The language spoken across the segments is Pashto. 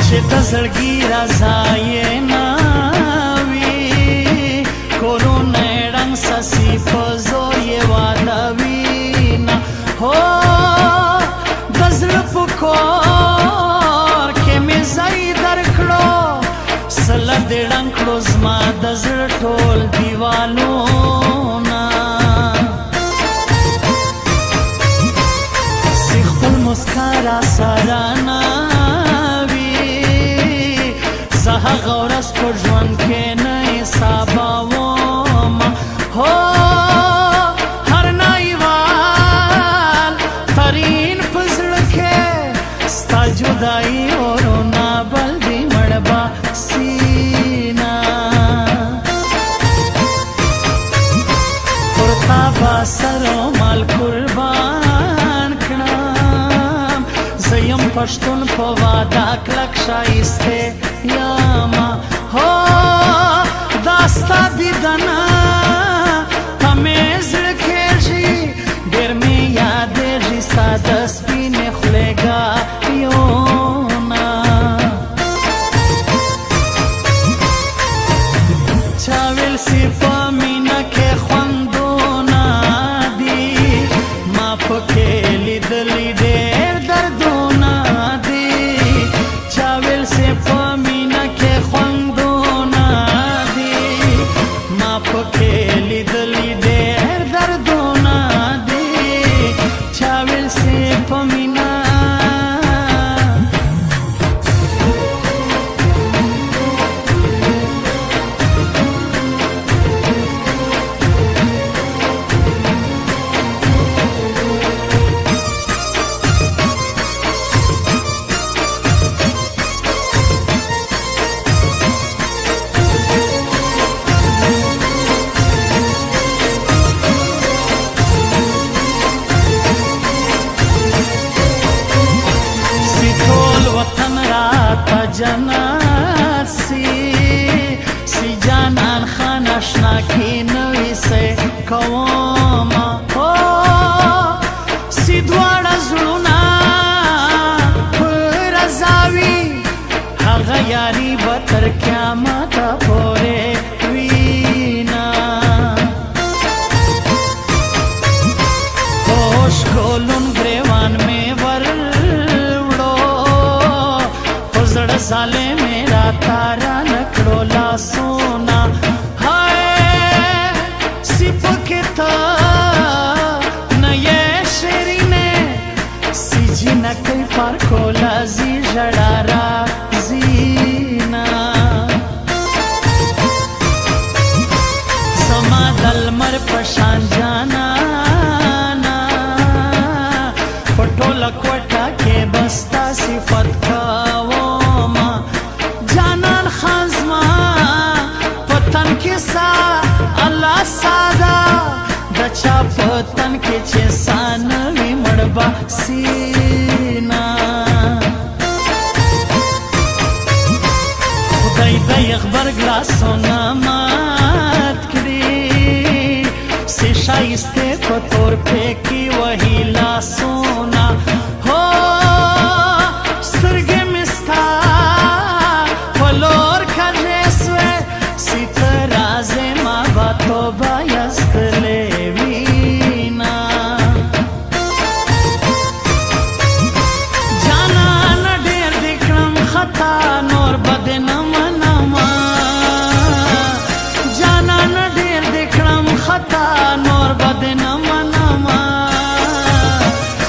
چې د زړګي رضا یې نه وي کورونه یې ړنګ سسي په زور یې واده وي نه هو د زړه په کور کې مې ځای درکړو سله دې ړنګ کړو زما د زړه ټول دیوالونه سی خپل مسکا را سره نه هغه ورځ په ژوند کې نه حسابوم هو هر نایوال ترین په زړه کې ستا جدایي اورونه بل دې مړ به سینا پر تا به سر و مال قربان کړم زه یم پښتون په واده کلک ښایسته یاما هو داستا دیدنا ته مې زړه کېږي ډېر مې یادېږي ستا د سپینې خولې ګایونه چا ویل سي په مینه کې خوندونه دي ما پکې لیدلي ډېر دردونه دي چا ویل سي په جنت سی جانان خان اشنا کی نوی سے کوما سی دواړه زړونه پر رضاوي هغه یاري به تر قیامته پورې وینا خوش ګلون ګریوان مې साले मेरा तारा नकड़ो ला सोना हाय सिप के था न ये शेरी ने सीजी न कई पार खोला जी जड़ारा जीना समा दल मर पशान जाना ना पटो लखवटा के बस्ता सिफत का الله ساده د چا پتن کې چې سانوي مړبا سینا خدای دې خبر ګلاسونه مات کړي سي شایسته په تور په کې وਹੀ لاسونه هو سترګې مستا ولور کړې سوې تو بایست لیوینا جانان ډېر دکړم خطا نور بد نه منما جانان ډېر دکړم خطا نور بد نه منما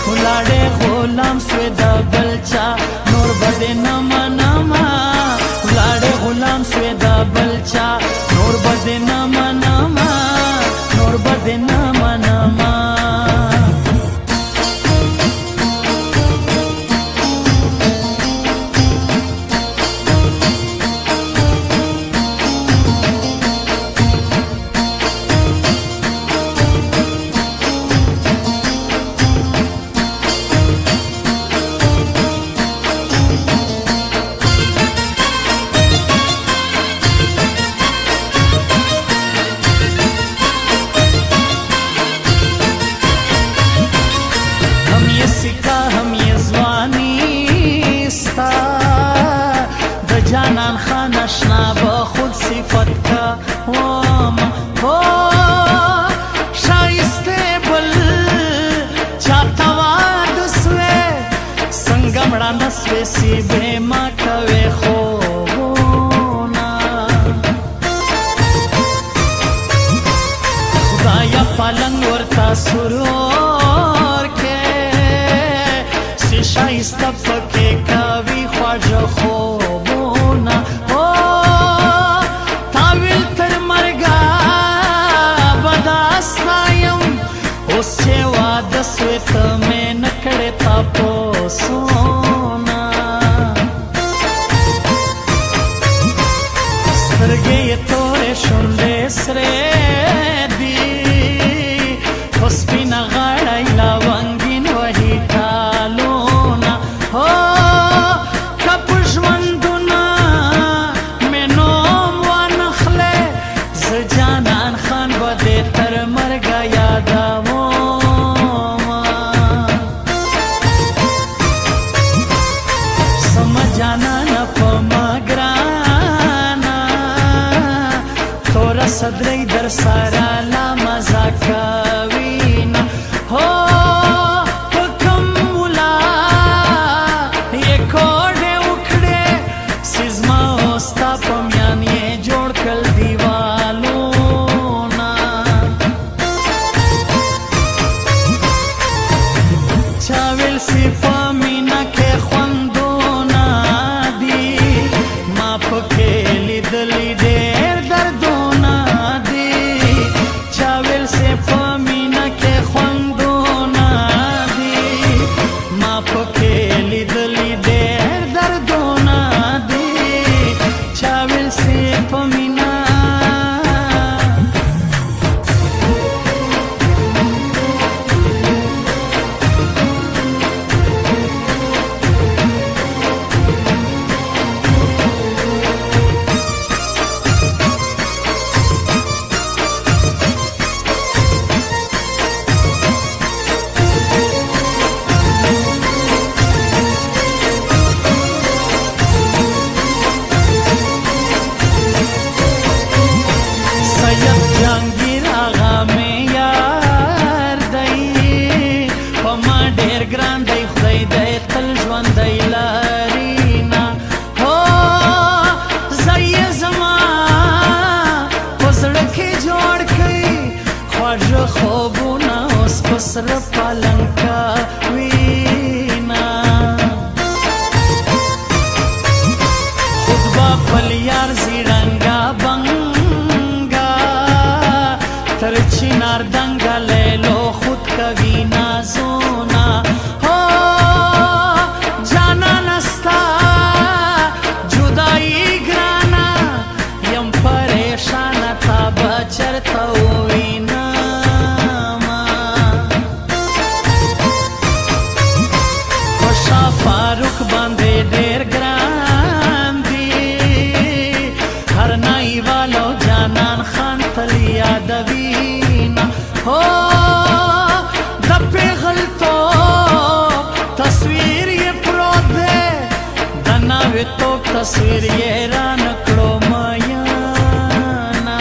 ولاړې غلام سوې د بلچا نور بد نه منما ولاړې غلام سوې د بلچا نور بد نه نشنا به خود صفت کوم هو شایسته بل چاته واده سوې څنګه مړانه سوې سی بې ما کوې خوبونه خدایا پالنګ ورته سرور کې سی شایسته پکې کوي خواږه خوبونه او تاویل تر مرګه به داستا یم اوس چې واده سوې ته مې نه کړې تاپوسونه سترګې یې تورې شونډې سرې دي په سپینه غاړه یې لونګین وهي ټالونه هو که په ژوندونه مې نوم وانخلې زه جانان خان به دې تر مرګه یادومه سمه جانانه په ما ګرانه توره صدرۍ در سره لا مزه کوینه هو په کوم مولا یې کوډې وکړې چې زما او ستا په میان یې جوړ کړل دیوالونه چا ویل سي په مینه کې خوندونه دي ما پکې لیدلي ډېر دردونه دي چا ویل سي په مینه کې خوندونه دي ما پکې لیدلي ډېر دردونه دي چا ویل سي په مینه جهانگیر آغا می یار دی په ما ډېر ګران دی خدای دی تل ژوندی لرینا هو زه یې زما په زړه کې جوړ کړئ خواږه خوبونه اوس په سره پالنګ کوینه خود به پل یار زیړنګه بنګه تر چنار دنګه لیلو خود کوي نازونه هو جانا نستا جدائی ګرانه یم پریشانه تا به چرته ووینمه په شاه فاروق باندې ډېر ګران دي هر نایوالو جانان خان تل یادوینه هو د پیغلتوب تصویر یې پروت دی د ناوېتوب تصویر یې رانکړو میینه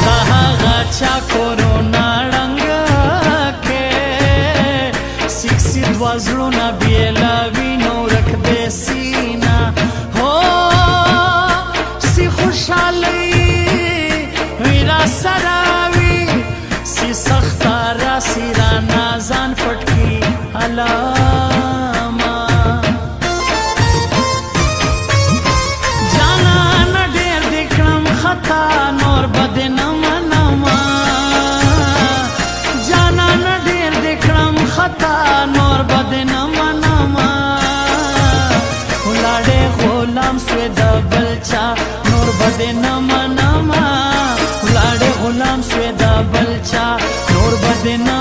د هغه چا کورونا ړنګه کې سیکسي دوه زړونه بېلوي نو ورک دی سینه هو سی خوشحالۍ وی را سره وي سی سخته راسي رانا ځان پټ کړي علامه جانانه ډېر دې کړم خطا نور به دې نه منمه جانانه ډېر دې کړم خطا نور به دې نه منمه ولاړې غلام سوې د بل چا نور به دې نه منمه ولاړې غلام سوې د بل چا نور به دې نه